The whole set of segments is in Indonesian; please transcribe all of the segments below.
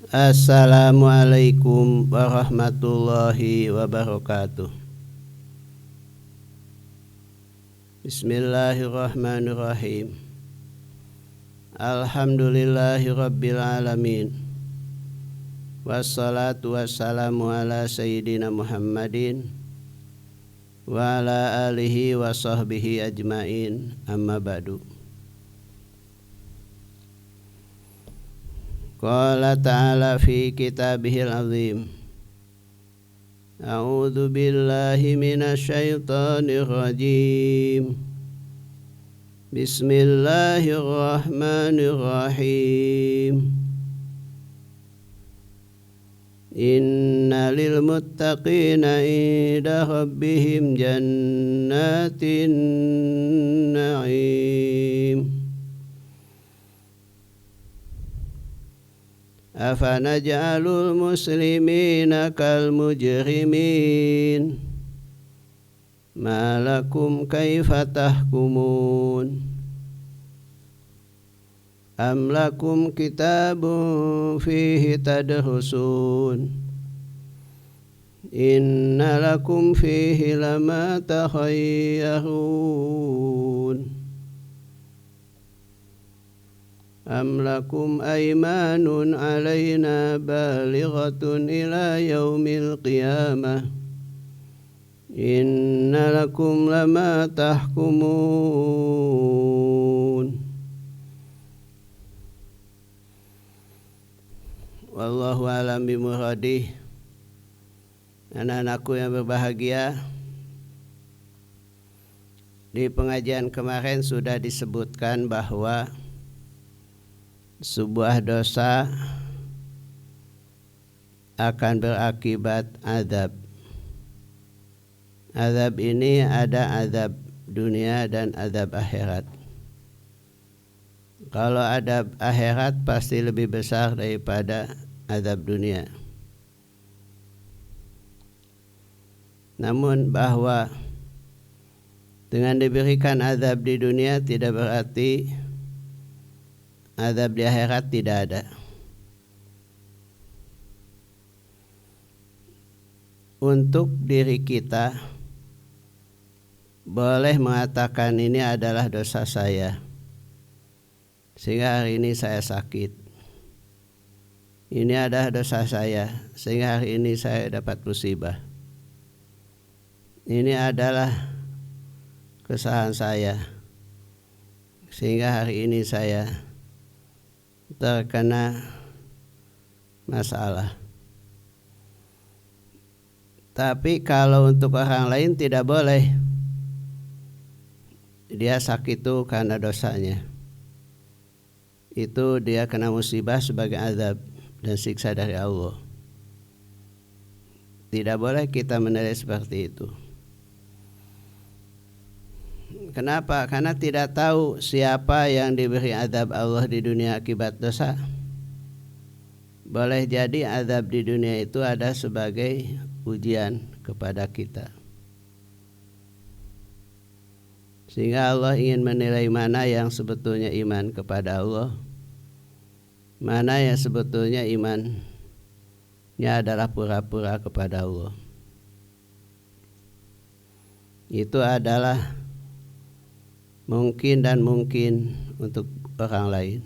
Assalamualaikum warahmatullahi wabarakatuh. Bismillahirrahmanirrahim. Alhamdulillahi rabbil alamin. Wassalatu wassalamu ala sayyidina Muhammadin wa ala alihi wa sahbihi ajmain, amma ba'du. Qala ta'ala fi kitabihil azim. A'udzu billahi minasy syaithanir rajim. Bismillahirrahmanirrahim. Inna lil muttaqina inda rabbihim jannatin na'im. Afanaj'alul muslimina kal mujrimin. Ma lakum kaifa tahkumun. Am lakum kitabun fihi tadrusun. Inna lakum fihi lama takhayyarun. Am lakum aymanun alayna balighatun ila yaumil qiyamah. Inna lakum lama tahkumun. Wallahu a'lam bimuradih. Anak-anakku yang berbahagia, di pengajian kemarin sudah disebutkan bahwa sebuah dosa akan berakibat azab. Azab ini ada azab dunia dan azab akhirat. Kalau azab akhirat pasti lebih besar daripada azab dunia. Namun bahwa dengan diberikan azab di dunia tidak berarti azab di akhirat tidak ada. Untuk diri kita boleh mengatakan ini adalah dosa saya, sehingga hari ini saya sakit. Ini adalah dosa saya, sehingga hari ini saya dapat musibah. Ini adalah kesalahan saya, sehingga hari ini saya terkena masalah. Tapi kalau untuk orang lain tidak boleh. Dia sakit itu karena dosanya. Itu dia kena musibah sebagai azab dan siksa dari Allah. Tidak boleh kita menilai seperti itu. Kenapa? Karena tidak tahu siapa yang diberi azab Allah di dunia akibat dosa. Boleh jadi azab di dunia itu ada sebagai ujian kepada kita, sehingga Allah ingin menilai mana yang sebetulnya iman kepada Allah, mana yang sebetulnya imannya adalah pura-pura kepada Allah. Itu adalah mungkin dan mungkin untuk orang lain.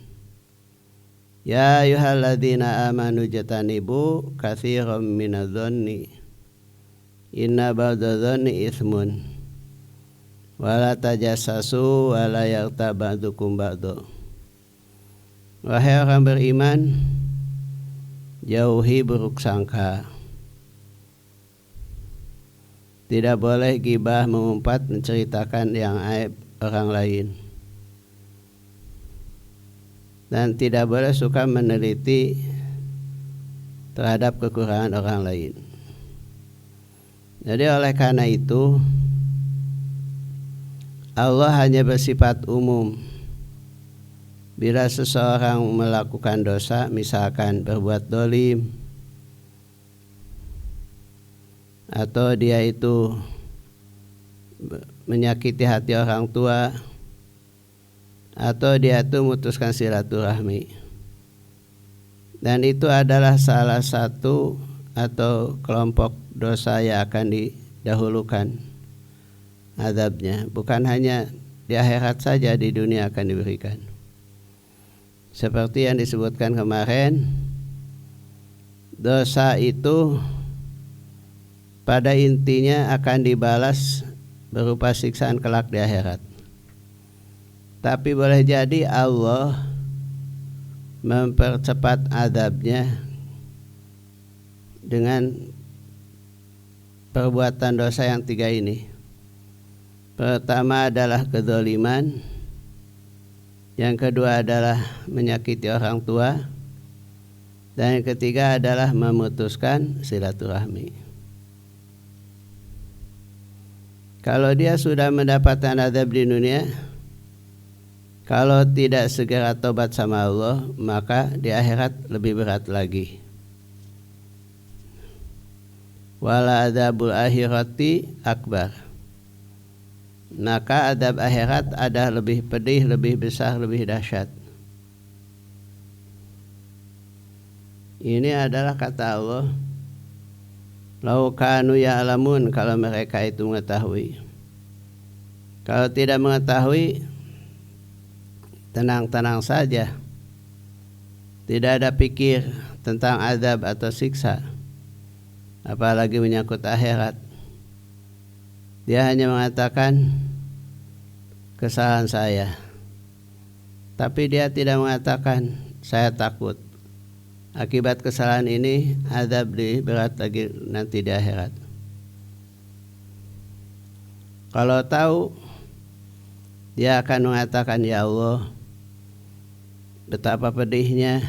Ya ayyuhalladzina amanu jatanibu katsiran minadh-dhanni inna ba'dadh-dhanni itsmun wa la tajassasu wa la yaghtab ba'dukum ba'dha. Wahai orang beriman, jauhi buruk sangka. Tidak boleh gibah, mengumpat, menceritakan yang aib orang lain. Dan tidak boleh suka meneliti terhadap kekurangan orang lain. Jadi oleh karena itu Allah hanya bersifat umum. Bila seseorang melakukan dosa, misalkan berbuat dolim, atau dia itu menyakiti hati orang tua, atau dia itu memutuskan silaturahmi, Dan itu adalah salah satu atau kelompok dosa yang akan didahulukan azabnya. Bukan hanya di akhirat saja, di dunia akan diberikan. Seperti yang disebutkan kemarin, dosa itu pada intinya akan dibalas berupa siksaan kelak di akhirat. Tapi boleh jadi Allah mempercepat azabnya dengan perbuatan dosa yang tiga ini. Pertama adalah kezaliman, yang kedua adalah menyakiti orang tua, dan yang ketiga adalah memutuskan silaturahmi. Kalau dia sudah mendapatkan azab di dunia, kalau tidak segera tobat sama Allah, maka di akhirat lebih berat lagi. Wala adzabul akhirati akbar. Maka azab akhirat ada lebih pedih, lebih besar, lebih dahsyat. Ini adalah kata Allah, lau kanu ya'lamun, kalau mereka itu mengetahui. Kalau tidak mengetahui, tenang-tenang saja, tidak ada pikir tentang azab atau siksa, apalagi menyangkut akhirat. Dia hanya mengatakan kesalahan saya, tapi dia tidak mengatakan saya takut akibat kesalahan ini azab lebih berat lagi nanti di akhirat. Kalau tahu, dia akan mengatakan, ya Allah, betapa pedihnya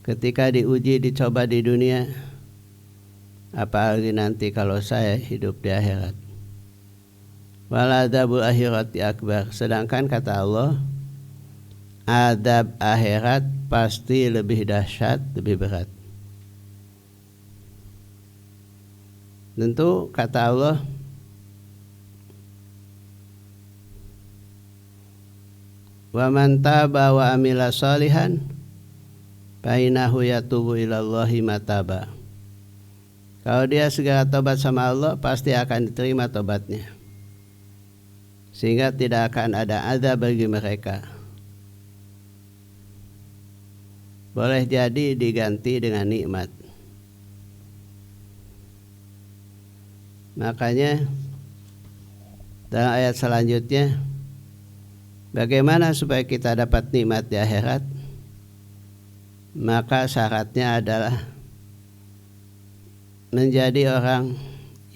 ketika diuji, dicoba di dunia, apalagi nanti kalau saya hidup di akhirat. Wala adzabul akhirati akbar. Sedangkan kata Allah, azab akhirat pasti lebih dahsyat, lebih berat. Tentu kata Allah, wa man taba wa amila sholihan fa innahu yatubu ilallahi mataba. Kalau dia segera tobat sama Allah, pasti akan diterima tobatnya, sehingga tidak akan ada azab bagi mereka. Boleh jadi diganti dengan nikmat. Makanya dalam ayat selanjutnya, bagaimana supaya kita dapat nikmat di akhirat? Maka syaratnya adalah menjadi orang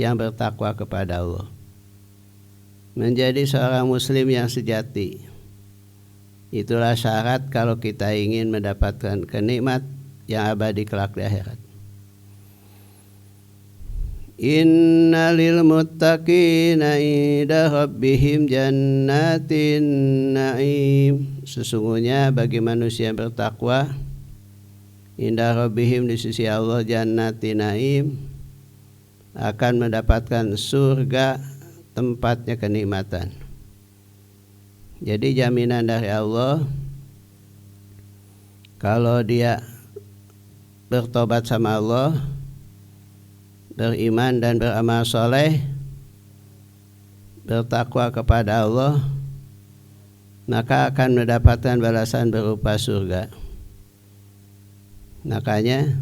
yang bertakwa kepada Allah, menjadi seorang muslim yang sejati. Itulah syarat kalau kita ingin mendapatkan kenikmat yang abadi kelak di akhirat. Inna lil muttaqina inda rabbihim jannatin na'im. Sesungguhnya bagi manusia yang bertakwa, inda rabbihim, di sisi Allah, jannatin na'im, akan mendapatkan surga, tempatnya kenikmatan. Jadi jaminan dari Allah, kalau dia bertobat sama Allah, beriman dan beramal soleh, bertakwa kepada Allah, maka akan mendapatkan balasan berupa surga. Makanya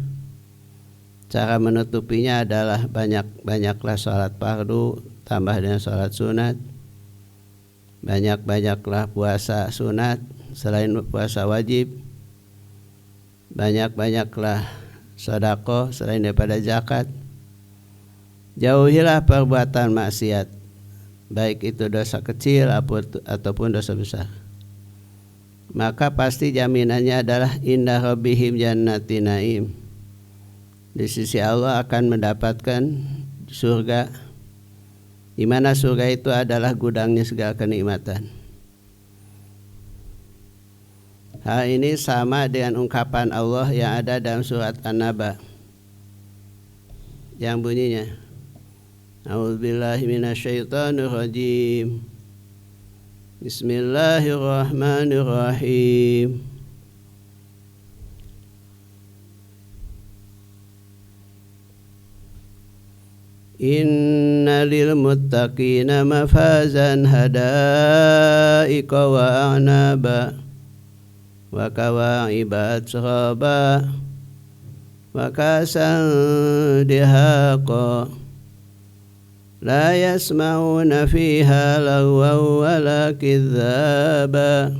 cara menutupinya adalah banyak-banyaklah sholat fardu tambah dengan sholat sunat, banyak-banyaklah puasa sunat selain puasa wajib, banyak-banyaklah sedekah selain daripada zakat. Jauhilah perbuatan maksiat, baik itu dosa kecil ataupun dosa besar. Maka pasti jaminannya adalah inna rabbihim jannatin na'im. Di sisi Allah akan mendapatkan surga, di mana surga itu adalah gudangnya segala kenikmatan. Hal ini sama dengan ungkapan Allah yang ada dalam surat An-Naba yang bunyinya, A'udzubillahi minasyaitonir rajim. Bismillahirrahmanirrahim. Inna lil muttaqina mafazan hada'iqa wa a'naba wa kawa'iba atraba wa kasan dihaqa la yasma'una fiha lagwan wala kidzaba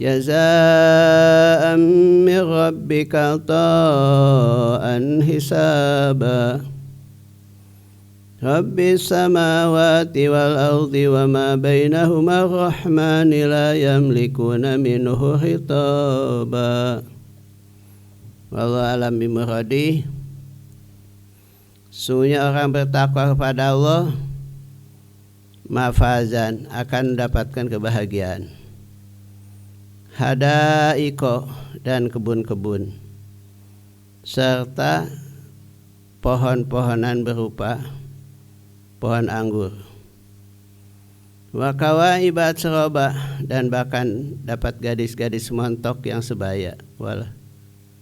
jazaa'an min rabbika ta'an hisaba Rabbis samawati wal ardi wa ma bainahuma ar-rahmani la yamlikuna minhu khitaba. Wallahu alam bimuradi. Sungguhnya orang bertakwa kepada Allah mafazan akan mendapatkan kebahagiaan. Hadaiko dan kebun-kebun serta pohon-pohonan berupa pohon anggur. Wa kawaiba atraba dan bahkan dapat gadis-gadis montok yang sebaya. Walah,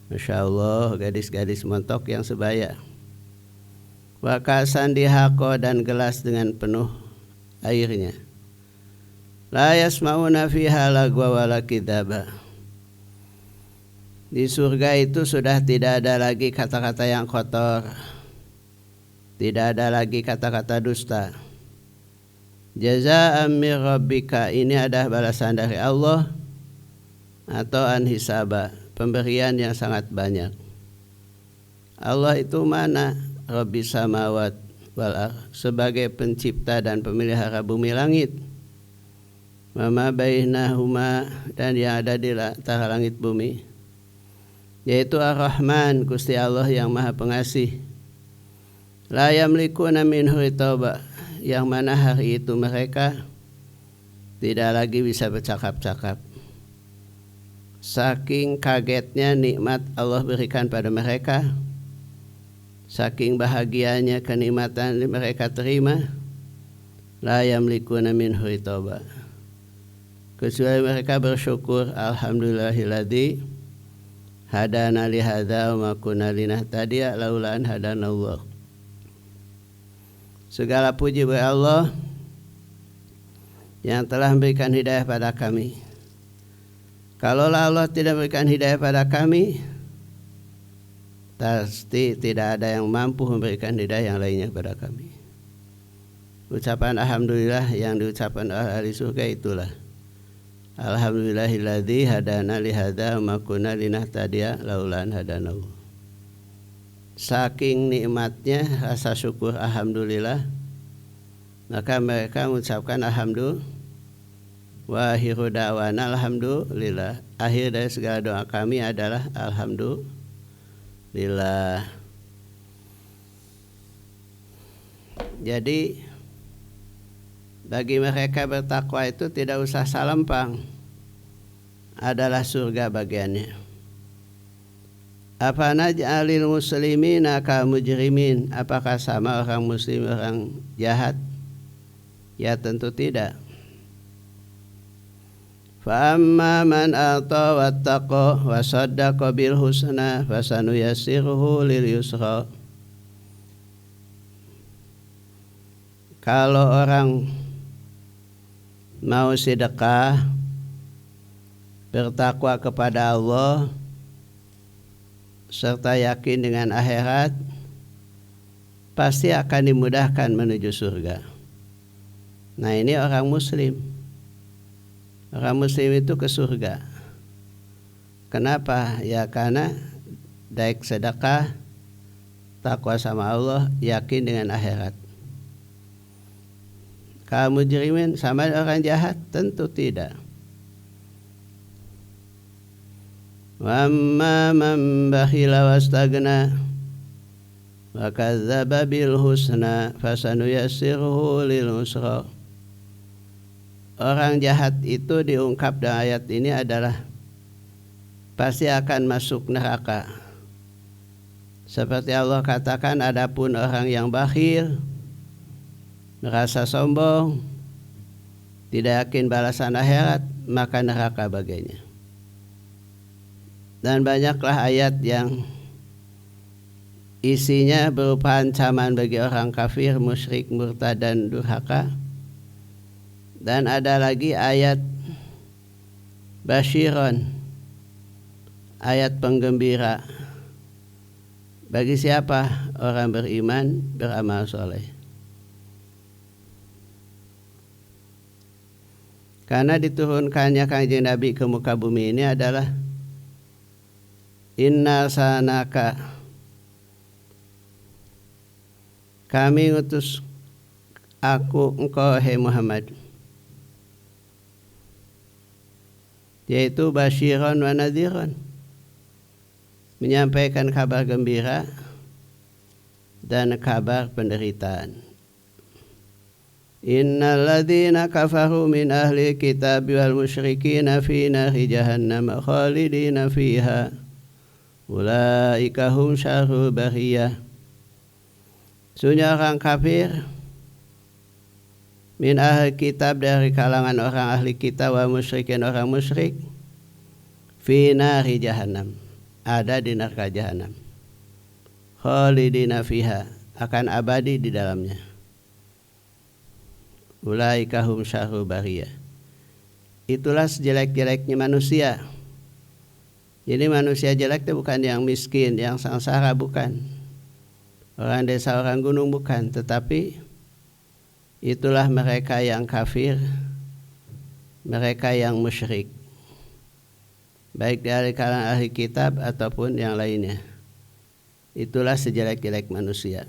Masya Allah, gadis-gadis montok yang sebaya. Wa kasan dihaqo dan gelas dengan penuh airnya. La yasma'una fiha lagwa wala kidzaba. Di surga itu sudah tidak ada lagi kata-kata yang kotor. Tidak ada lagi kata-kata dusta. Jazaa'an min rabbika, ini adalah balasan dari Allah atau anhisaba, pemberian yang sangat banyak. Allah itu mana? Rabbis samawat wal ardh, sebagai pencipta dan pemelihara bumi langit. Wa ma bainahuma, dan yang ada di antara langit bumi, yaitu Ar-Rahman, Gusti Allah yang Maha Pengasih. La yamlikuna minhu khitaba, yang mana hari itu mereka tidak lagi bisa bercakap-cakap. Saking kagetnya nikmat Allah berikan pada mereka, saking bahagianya kenikmatan mereka terima, la yamlikuna minhu khitaba, kecuali mereka bersyukur, alhamdulillahilladzi hadana li hadza wa ma kunna linahtadiya laula an hadanallah. Segala puji bagi Allah yang telah memberikan hidayah pada kami. Kalaulah Allah tidak memberikan hidayah pada kami, pasti tidak ada yang mampu memberikan hidayah yang lainnya kepada kami. Ucapan alhamdulillah yang diucapkan oleh ahli surga itulah alhamdulillahilladzi hadana li hadza wa ma kunna linahtadiya laula an hadanallah. Saking nikmatnya rasa syukur alhamdulillah, maka mereka mengucapkan alhamdulillah. Wa akhiru da'wana alhamdulillah. Akhir dari segala doa kami adalah alhamdulillah. Jadi bagi mereka bertakwa itu tidak usah salempang, adalah surga bagiannya. Apa naj'alil muslimina ka mujrimin, apakah sama orang muslim orang jahat? Ya tentu tidak. Fa amma man ata wattaqa wa saddaqa bil husna fasanuyassiruhu lil yusra. Kalau orang mau sedekah, bertakwa kepada Allah serta yakin dengan akhirat, pasti akan dimudahkan menuju surga. Nah, ini orang muslim. Orang muslim itu ke surga. Kenapa? Ya karena baik sedekah, takwa sama Allah, yakin dengan akhirat. Kalau mujrimin sama orang jahat? Tentu tidak. Wa amma man bakhila wastagna wa kadzdzaba bil husna fasanuyassiruhu lil usra. Orang jahat itu diungkap dalam ayat ini adalah pasti akan masuk neraka. Seperti Allah katakan, adapun orang yang bakhil, merasa sombong, tidak yakin balasan akhirat, maka neraka baginya. Dan banyaklah ayat yang isinya berupa ancaman bagi orang kafir, musyrik, murtad dan durhaka. Dan ada lagi ayat basyiron, ayat penggembira bagi siapa? Orang beriman, beramal soleh. Karena diturunkannya Kanjeng Nabi ke muka bumi ini adalah inna sanaka, kami ngutus engkau hai Muhammad, yaitu basyiron wa nadhiron, menyampaikan kabar gembira dan kabar penderitaan. Innal ladzina kafaru min ahli kitab wal musyrikina fi nari jahannam khalidina fiha ulaika hum syarrul bariyah. Sesungguhnya orang kafir min ahli kitab, dari kalangan orang ahli kitab, wa musyrikin, orang musyrik, fi nari jahannam, ada di neraka jahanam, khalidina fiha, akan abadi di dalamnya. Ulaika hum syarrul bariyah, itulah sejelek-jeleknya manusia. Jadi manusia jelek itu bukan yang miskin, yang sengsara, bukan orang desa, orang gunung, bukan, tetapi itulah mereka yang kafir, mereka yang musyrik, baik dari kalangan ahli kitab ataupun yang lainnya. Itulah sejelek-jelek manusia.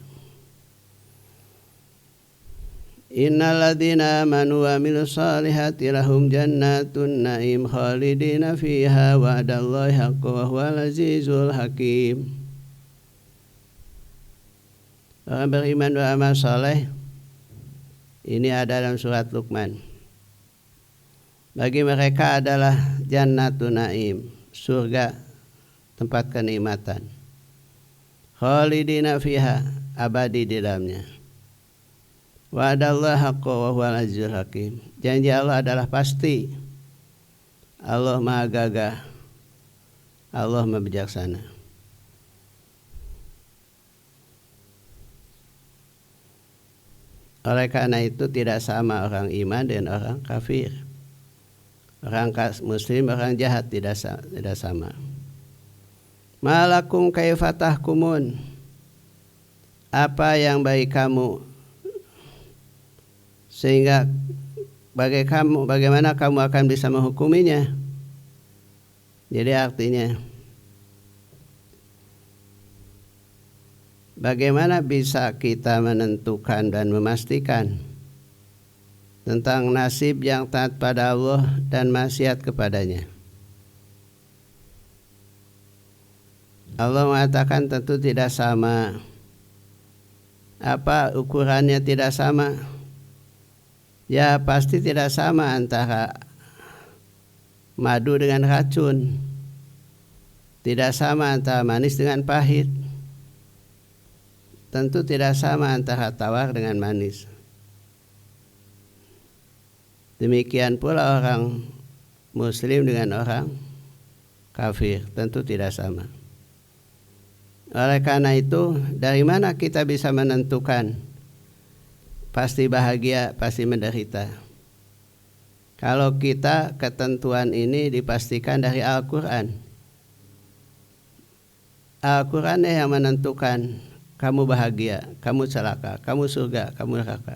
Innal ladzina amanu wa amilus solihati lahum jannatun na'im khalidina fiha wa'dallahi haqqun wa huwal azizul hakim. Orang beriman beramal soleh, ini ada dalam surat Luqman. Bagi mereka adalah jannatun na'im, surga, tempat kenikmatan. Khalidina fiha, abadi di dalamnya. Wa'dallahi haqqun wa huwal azizul hakim. Janji Allah adalah pasti. Allah Maha Gagah, Allah Maha Bijaksana. Oleh karena itu tidak sama orang iman dan orang kafir. Orang muslim, orang jahat tidak sama. Malakum kaifa tahkumun, apa yang bagi kamu, sehingga bagaimana kamu akan bisa menghukuminya. Jadi artinya, bagaimana bisa kita menentukan dan memastikan tentang nasib yang taat pada Allah dan maksiat kepadanya? Allah mengatakan tentu tidak sama. Apa ukurannya tidak sama? Ya pasti tidak sama antara madu dengan racun, tidak sama antara manis dengan pahit, tentu tidak sama antara tawar dengan manis. Demikian pula orang muslim dengan orang kafir, tentu tidak sama. Oleh karena itu, dari mana kita bisa menentukan pasti bahagia, pasti menderita? Kalau kita ketentuan ini dipastikan dari Al-Quran. Al-Quran yang menentukan kamu bahagia, kamu celaka, kamu surga, kamu neraka.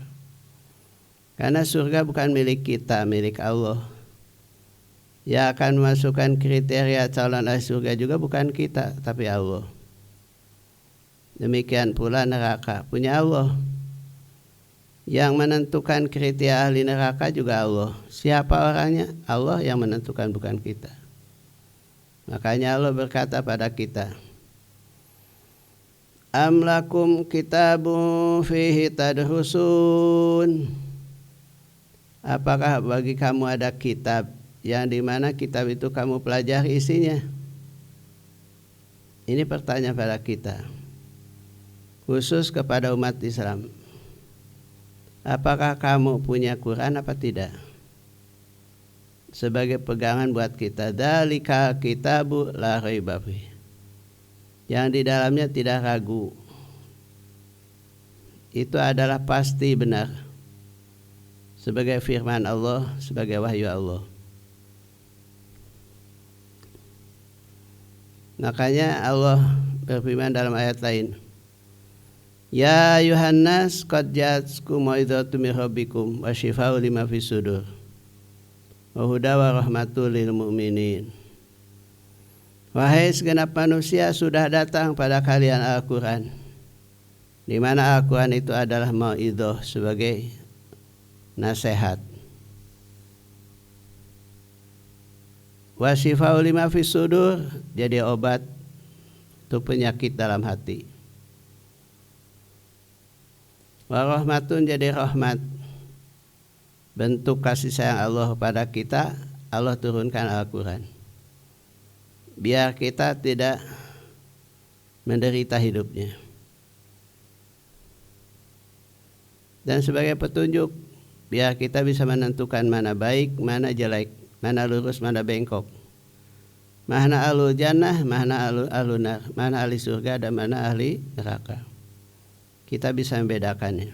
Karena surga bukan milik kita, milik Allah. Yang akan memasukkan kriteria calon ahli surga juga bukan kita, tapi Allah. Demikian pula neraka punya Allah. Yang menentukan kriteria ahli neraka juga Allah. Siapa orangnya? Allah yang menentukan, bukan kita. Makanya Allah berkata pada kita, Am lakum kitabun fihi tadrusun. Apakah bagi kamu ada kitab yang dimana kitab itu kamu pelajari isinya? Ini pertanyaan pada kita, khusus kepada umat Islam. Apakah kamu punya Quran apa tidak? Sebagai pegangan buat kita, dzalika kitabu la raiba fih, yang di dalamnya tidak ragu, itu adalah pasti benar sebagai firman Allah, sebagai wahyu Allah. Makanya Allah berfirman dalam ayat lain, Ya Yuhannas qad ja'atkum mau'izatun min rabbikum wa syifaa'un lima fis sudur wa huda wa rahmatul lil mu'minin. Wahai segenap manusia, sudah datang pada kalian Al-Quran, di mana Al-Quran itu adalah mau'izah sebagai nasihat, wa syifaa'un lima fis sudur, jadi obat untuk penyakit dalam hati, wa rahmatun, jadi rahmat, bentuk kasih sayang Allah pada kita. Allah turunkan Al-Quran biar kita tidak menderita hidupnya, dan sebagai petunjuk biar kita bisa menentukan mana baik, mana jelek, mana lurus, mana bengkok, mana ahlul jannah, mana ahlun nar, mana ahli surga dan mana ahli neraka. Kita bisa membedakannya.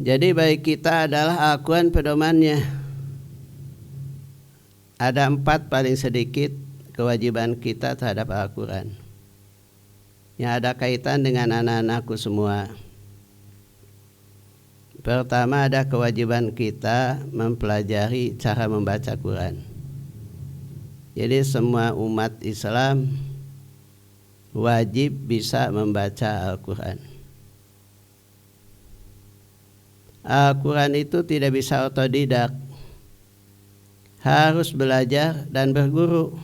Jadi baik kita adalah Al-Quran pedomannya. Ada 4 paling sedikit kewajiban kita terhadap Al-Quran yang ada kaitan dengan anak-anakku semua. Pertama, ada kewajiban kita mempelajari cara membaca Quran. Jadi semua umat Islam wajib bisa membaca Al-Quran. Al-Quran itu tidak bisa otodidak, harus belajar dan berguru.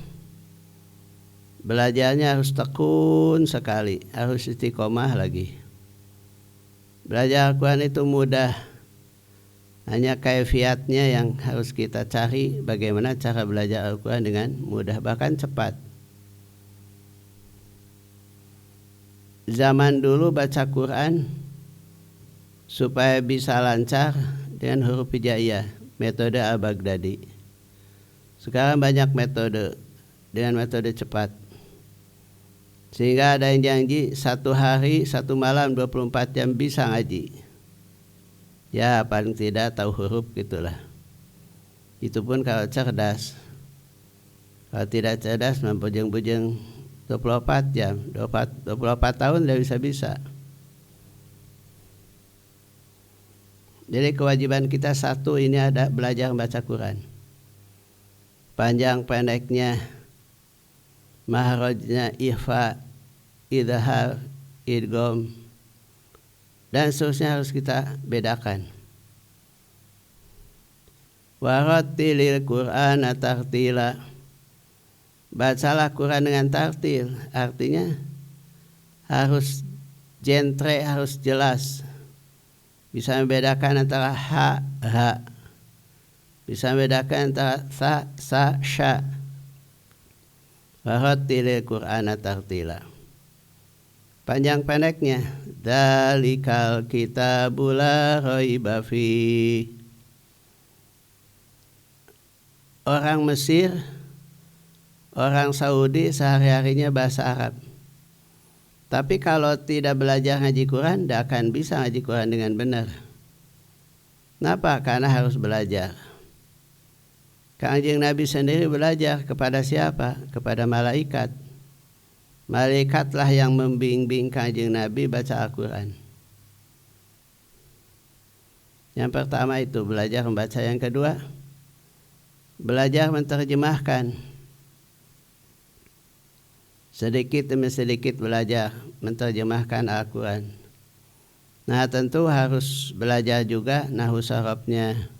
Belajarnya harus tekun sekali, harus istiqomah lagi. Belajar Al-Quran itu mudah, hanya kaifiatnya yang harus kita cari, bagaimana cara belajar Al-Quran dengan mudah, bahkan cepat. Zaman dulu baca Quran supaya bisa lancar dengan huruf hijaiyah, metode Al-Baghdadi. Sekarang banyak metode dengan metode cepat, sehingga ada yang janji 1 hari 1 malam 24 jam bisa ngaji. Ya paling tidak tahu huruf gitulah. Itu pun kalau cerdas. Kalau tidak cerdas membujeng-bujeng 24 jam, 24 tahun tidak bisa-bisa. Jadi kewajiban kita 1 ini ada belajar membaca Quran. Panjang pendeknya, mahrajnya, ikhfa, idhar, idgham, dan seterusnya harus kita bedakan. Warattilil Qur'ana tartila. Bacalah Quran dengan tartil, artinya harus jentre, harus jelas, bisa membedakan antara ha, bisa membedakan antara sa, sya. Warattilil Qur'ana tartila. Panjang pendeknya, dzalikal kitabul la raiba fi. Orang Mesir, orang Saudi sehari-harinya bahasa Arab. Tapi kalau tidak belajar ngaji Quran, tidak akan bisa ngaji Quran dengan benar. Kenapa? Karena harus belajar. Kanjeng Nabi sendiri belajar kepada siapa? Kepada malaikat. Malaikatlah yang membimbing Kanjeng Nabi baca Al-Quran. Yang pertama itu belajar membaca. Yang kedua, belajar menerjemahkan. Sedikit demi sedikit belajar menerjemahkan Al-Quran. Nah tentu harus belajar juga nahwu sharafnya.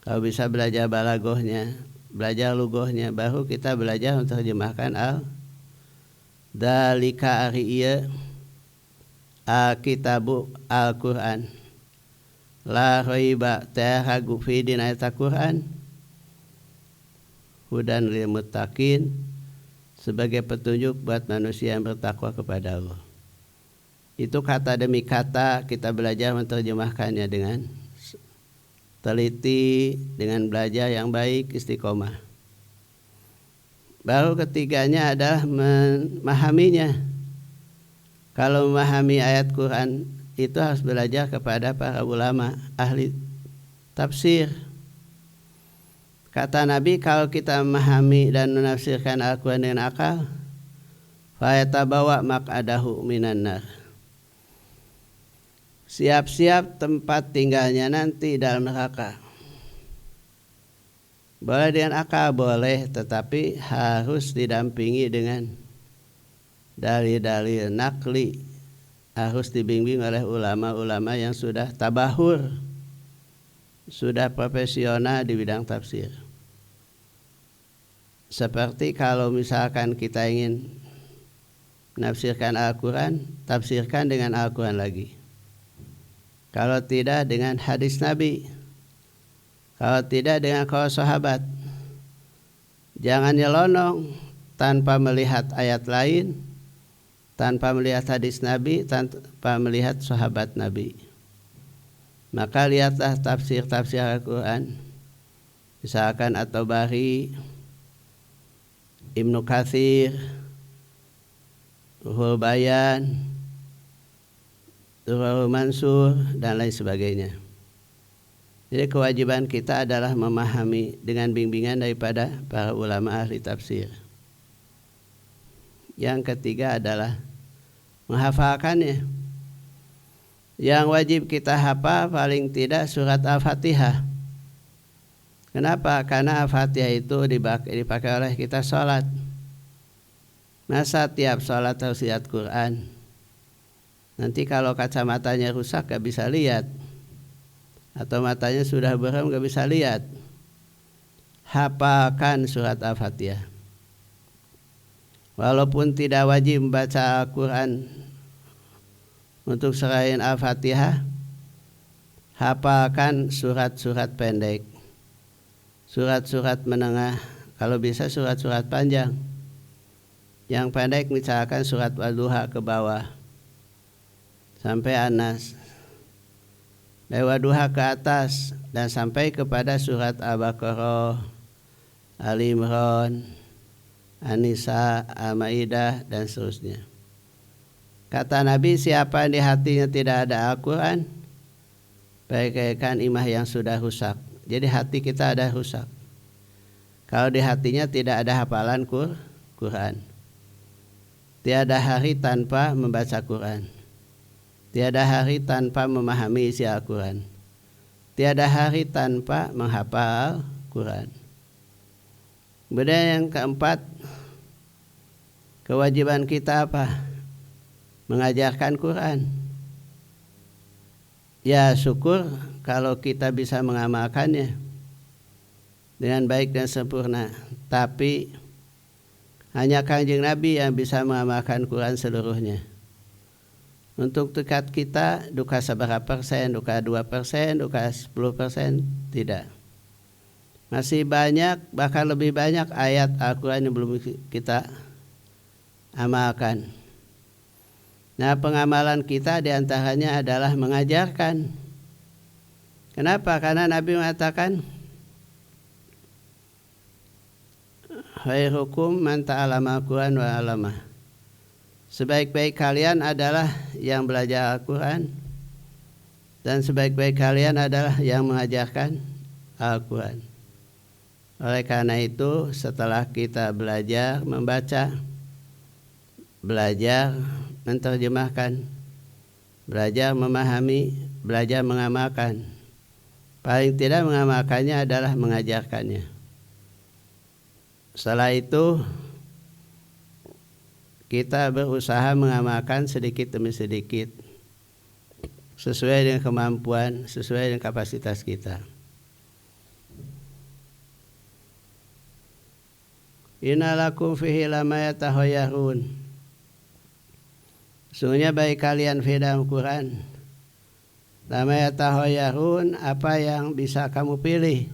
Kalau bisa belajar balaghahnya, belajar lughahnya, baru kita belajar menerjemahkan Dzalika ari ieu Al-Kitabu Al-Quran la raiba teh ragu fi dina eta Quran hudan lil muttaqin, sebagai petunjuk buat manusia yang bertakwa kepada Allah. Itu kata demi kata kita belajar menerjemahkannya dengan teliti, dengan belajar yang baik, istiqomah. Baru ketiganya adalah memahaminya. Kalau memahami ayat Quran itu harus belajar kepada para ulama ahli tafsir. Kata Nabi, kalau kita memahami dan menafsirkan Al-Quran dengan akal, fayatabawa maq'adahu minan nar. Siap-siap tempat tinggalnya nanti dalam neraka. Boleh dengan akal, boleh, tetapi harus didampingi dengan dalil-dalil nakli. Harus dibimbing oleh ulama-ulama yang sudah tabahur, sudah profesional di bidang tafsir. Seperti kalau misalkan kita ingin menafsirkan Al-Quran, tafsirkan dengan Al-Quran lagi. Kalau tidak dengan hadis Nabi, kalau tidak dengan kaul sahabat. Jangan nyelonong tanpa melihat ayat lain, tanpa melihat hadis Nabi, tanpa melihat sahabat Nabi. Maka lihatlah tafsir-tafsir Al-Quran, misalkan At-Tabari, Ibnu Katsir, Ruhul Bayan, Durrul Mansur, dan lain sebagainya. Jadi kewajiban kita adalah memahami dengan bimbingan daripada para ulama ahli tafsir. Yang ketiga adalah menghafalkannya. Yang wajib kita hafal paling tidak surat Al-Fatihah. Kenapa? Karena Al-Fatihah itu dipakai oleh kita sholat. Masa tiap sholat harus lihat Quran? Nanti kalau kacamatanya rusak gak bisa lihat, atau matanya sudah buram gak bisa lihat. Hafalkan surat Al-Fatihah. Walaupun tidak wajib membaca Al-Quran untuk selain Al-Fatihah, hafalkan surat-surat pendek, surat-surat menengah, kalau bisa surat-surat panjang. Yang pendek misalkan surat Wadduha ke bawah sampai Anas, dari Wadduha ke atas dan sampai kepada surat Al-Baqarah, Ali Imran, An-Nisa, Al-Maidah, dan seterusnya. Kata Nabi, siapa yang di hatinya tidak ada Al-Quran, bagaikan imah yang sudah rusak. Jadi hati kita ada rusak kalau di hatinya tidak ada hafalan Quran. Tiada hari tanpa membaca Quran, tiada hari tanpa memahami isi Al-Quran, tiada hari tanpa menghafal Quran. Kemudian yang keempat, kewajiban kita apa? Mengajarkan Quran. Ya syukur kalau kita bisa mengamalkannya dengan baik dan sempurna. Tapi hanya Kanjeng Nabi yang bisa mengamalkan Quran seluruhnya. Untuk tingkat kita, duka seberapa persen, duka 2%, duka 10%, tidak. Masih banyak, bahkan lebih banyak ayat Al-Quran yang belum kita amalkan. Nah, pengamalan kita diantaranya adalah mengajarkan. Kenapa? Karena Nabi mengatakan, khairukum man ta'allama al-Quran wa 'allamah. Sebaik-baik kalian adalah yang belajar Al-Quran, dan sebaik-baik kalian adalah yang mengajarkan Al-Quran. Oleh karena itu, setelah kita belajar membaca, belajar menterjemahkan, belajar memahami, belajar mengamalkan, paling tidak mengamalkannya adalah mengajarkannya. Setelah itu kita berusaha mengamalkan sedikit demi sedikit sesuai dengan kemampuan, sesuai dengan kapasitas kita. Inna lakum fihi lama yatahayyarun. Sesungguhnya bagi kalian fi dalam Quran lama yatahayyarun, apa yang bisa kamu pilih.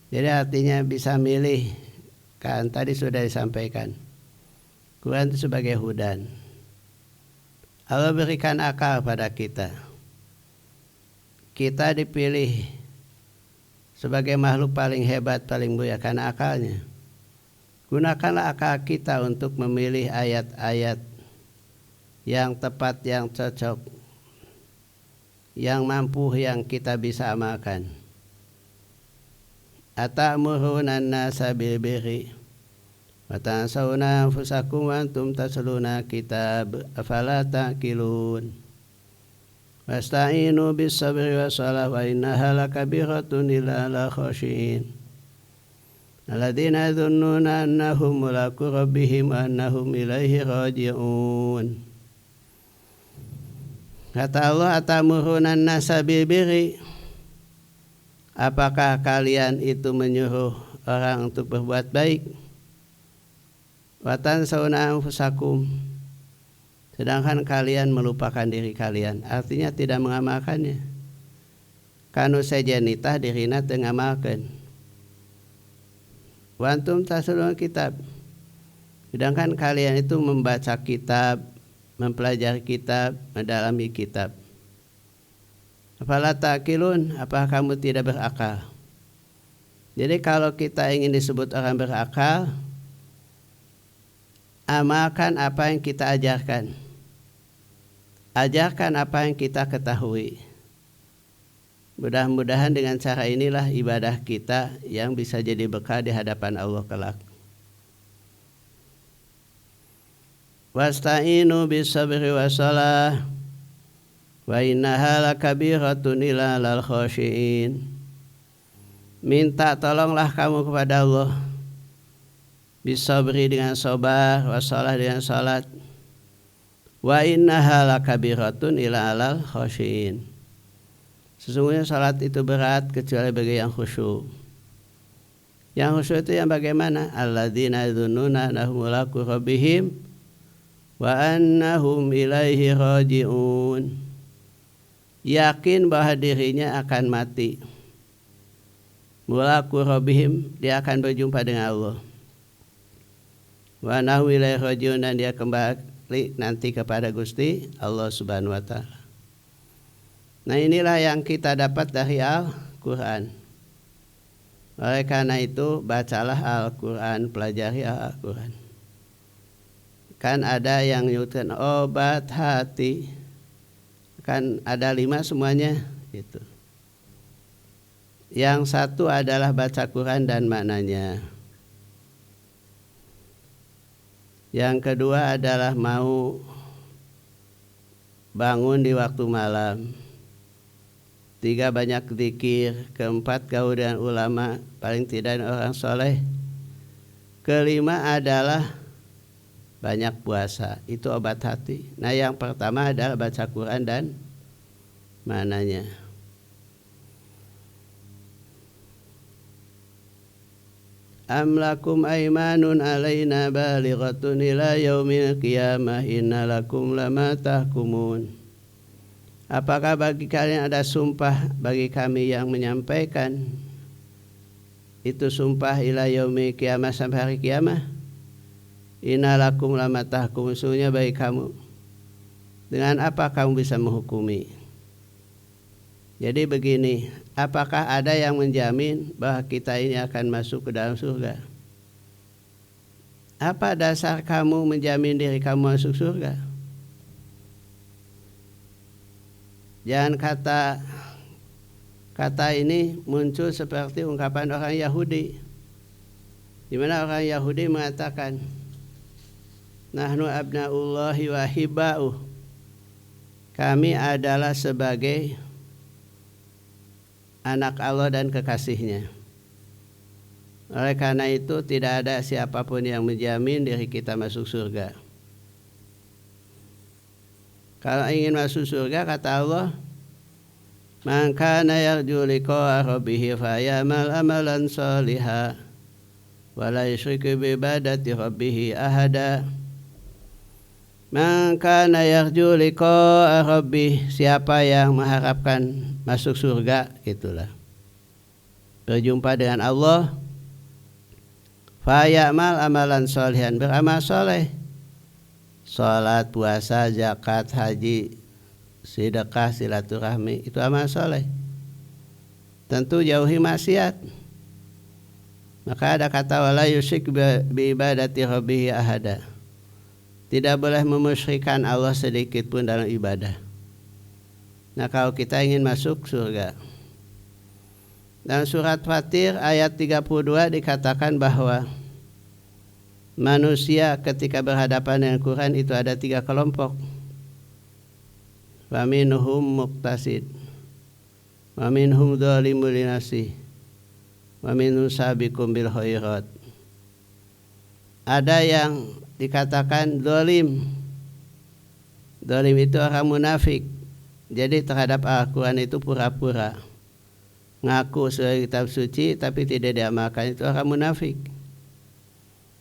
Jadi artinya bisa milih. Kan tadi sudah disampaikan, Quran itu sebagai hudan. Allah berikan akal pada kita. Kita dipilih sebagai makhluk paling hebat, paling mulia karena akalnya. Gunakanlah akal kita untuk memilih ayat-ayat yang tepat, yang cocok, yang mampu, yang kita bisa amalkan. Atamuruna an-nasa bil birri wa tansawna anfusakum wa antum tatluna kitab afala taqilun. Wasta'inu bis sabri wassalah wa innaha lakabiratun illa ala khashiin alladzina yadhunnuna annahum mulaqu rabbihim wa annahum ilaihi raji'un. Kata Allah, atamuruna an-nasa bil birri, apakah kalian itu menyuruh orang untuk berbuat baik? Wa tansawna anfusakum, sedangkan kalian melupakan diri kalian, artinya tidak mengamalkannya. Kanu sejenitah dirina teu ngamalkeun. Wa antum tatluna kitab, sedangkan kalian itu membaca kitab, mempelajari kitab, mendalami kitab. Afala taqilun, apakah kamu tidak berakal? Jadi kalau kita ingin disebut orang berakal, amalkan apa yang kita ajarkan. Ajarkan apa yang kita ketahui. Mudah-mudahan dengan cara inilah ibadah kita yang bisa jadi berkah di hadapan Allah kelak. Wasta'inu bis sabri wassalah wa innaha lakabiratun illa lal khashiin. Minta tolonglah kamu kepada Allah bis sabri dengan sabar, wassalah dengan salat, wa innaha lakabiratun illa lal khashiin. Sesungguhnya salat itu berat kecuali bagi yang khusyuk. Yang khusyuk itu yang bagaimana? Alladzina yadhunnuna annahum mulaqu rabbihim wa annahum ilaihi raji'un. Yakin bahwa dirinya akan mati. Mulaqu rabbihim, dia akan berjumpa dengan Allah. Wa annahum ilaihi raji'un, dan dia kembali nanti kepada Gusti Allah Subhanahu wa taala. Nah, inilah yang kita dapat dari Al-Quran. Oleh karena itu, bacalah Al-Quran, pelajari Al-Quran. Kan ada yang nyebutkan obat hati, kan ada 5 semuanya gitu. Yang satu adalah baca Quran dan maknanya. Yang kedua adalah mau bangun di waktu malam. 3, banyak zikir. Keempat, gaul dengan ulama, paling tidak orang soleh. Kelima adalah banyak puasa, itu obat hati. Nah, yang pertama adalah baca Quran dan maknanya. Am lakum aymanun alaina balighatun ila yaumil qiyamah inna lakum lama tahkumun. Apakah bagi kalian ada sumpah bagi kami yang menyampaikan itu sumpah ila yaumil qiyamah, sampai hari kiamat? Inna lakum lama tahkumun, sesungguhnya bagi kamu, dengan apa kamu bisa menghukumi? Jadi begini, apakah ada yang menjamin bahwa kita ini akan masuk ke dalam surga? Apa dasar kamu menjamin diri kamu masuk surga? Jangan kata ini muncul seperti ungkapan orang Yahudi, di mana orang Yahudi mengatakan, nahnu abnaullahi wa hibba'uh, kami adalah sebagai anak Allah dan kekasihnya. Oleh karena itu tidak ada siapapun yang menjamin diri kita masuk surga. Kalau ingin masuk surga, kata Allah, man kana yarju liqa'a rabbih fayamal amalan shalihan wa la yusyrik bi ibadati rabbih ahada. Man kana yarju liqa'a rabbih, siapa yang mengharapkan masuk surga, itulah berjumpa dengan Allah, fayamal amalan shalihan, beramal soleh, salat, puasa, zakat, haji, sedekah, silaturahmi, itu amal soleh. Tentu jauhi maksiat. Maka ada kata wala yusyrik bi ibadati rabbih ahada, tidak boleh memusyrikan Allah sedikit pun dalam ibadah. Nah, kalau kita ingin masuk surga. Dalam surat Fatir ayat 32 dikatakan bahwa manusia ketika berhadapan dengan Quran itu ada 3 kelompok. Wa minhum muqtasid, wa minhum dzalimun linafsihi, wa minhum sabiqun bil khairat. Ada yang dikatakan zalim. Zalim itu orang munafik. Jadi terhadap Al-Quran itu pura-pura, ngaku sebagai kitab suci tapi tidak diamalkan, itu orang munafik.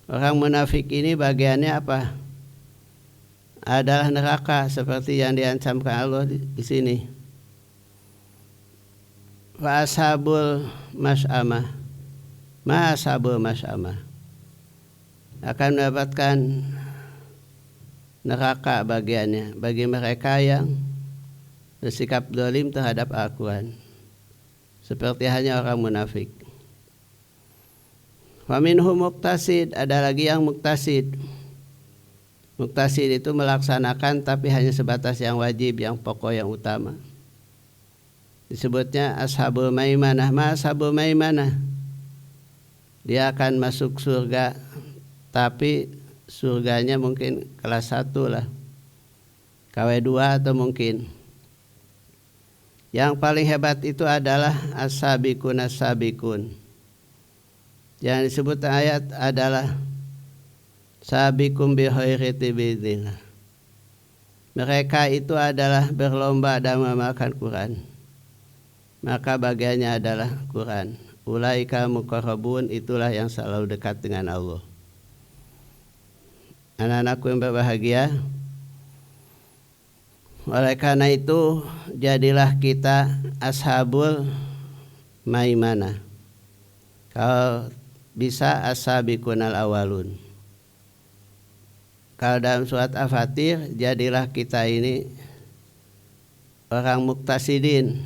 Orang munafik ini bagiannya apa? Adalah neraka seperti yang diancamkan Allah di sini. Fa ashabul masy'amah, ma ashabul masy'amah, akan mendapatkan neraka bagiannya bagi mereka yang bersikap zalim terhadap Al-Quran, seperti hanya orang munafik. Wa minhum muqtasid, ada lagi yang muktasid. Muktasid itu melaksanakan tapi hanya sebatas yang wajib, yang pokok, yang utama. Disebutnya ashabul maimanah. Ma ashabul maimanah, dia akan masuk surga tapi surganya mungkin kelas 1 lah, KW2 atau mungkin. Yang paling hebat itu adalah as-sabiqun as-sabiqun. Yang disebut ayat adalah sabiqum bi khairati bidzillah. Mereka itu adalah berlomba dalam mengamalkan Quran, maka bagiannya adalah Quran. Ulaika muqarrabun, itulah yang selalu dekat dengan Allah. Anak-anakku yang berbahagia, oleh karena itu jadilah kita ashabul maimanah. Kalau bisa as-sabiqunal awalun. Kalau dalam surat Al-Fatir, jadilah kita ini orang muktasidin.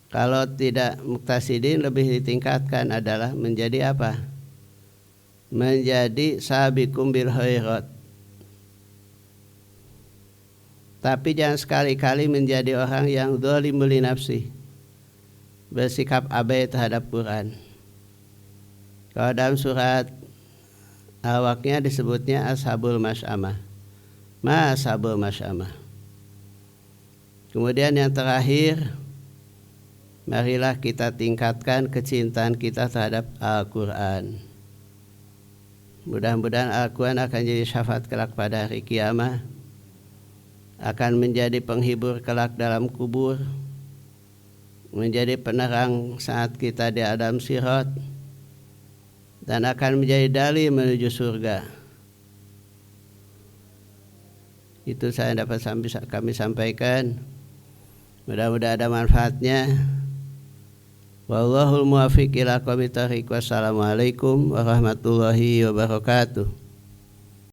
Kalau tidak muktasidin, lebih ditingkatkan adalah menjadi apa? Menjadi sabiqum bil khairat. Tapi jangan sekali-kali menjadi orang yang dzalimun li nafsi, bersikap abai terhadap Quran. Kalau dalam surat Al-Waqiah disebutnya ashabul masy'amah. Ma ashabul masy'amah. Kemudian yang terakhir, marilah kita tingkatkan kecintaan kita terhadap Al-Quran. Mudah-mudahan Al-Quran akan jadi syafaat kelak pada hari kiamat, akan menjadi penghibur kelak dalam kubur, menjadi penerang saat kita di alam sirat, dan akan menjadi dalil menuju surga. Itu saya dapat kami sampaikan. Mudah-mudahan ada manfaatnya. Wallahul muwaffiq ila aqwamit thoriq. Wassalamualaikum warahmatullahi wabarakatuh.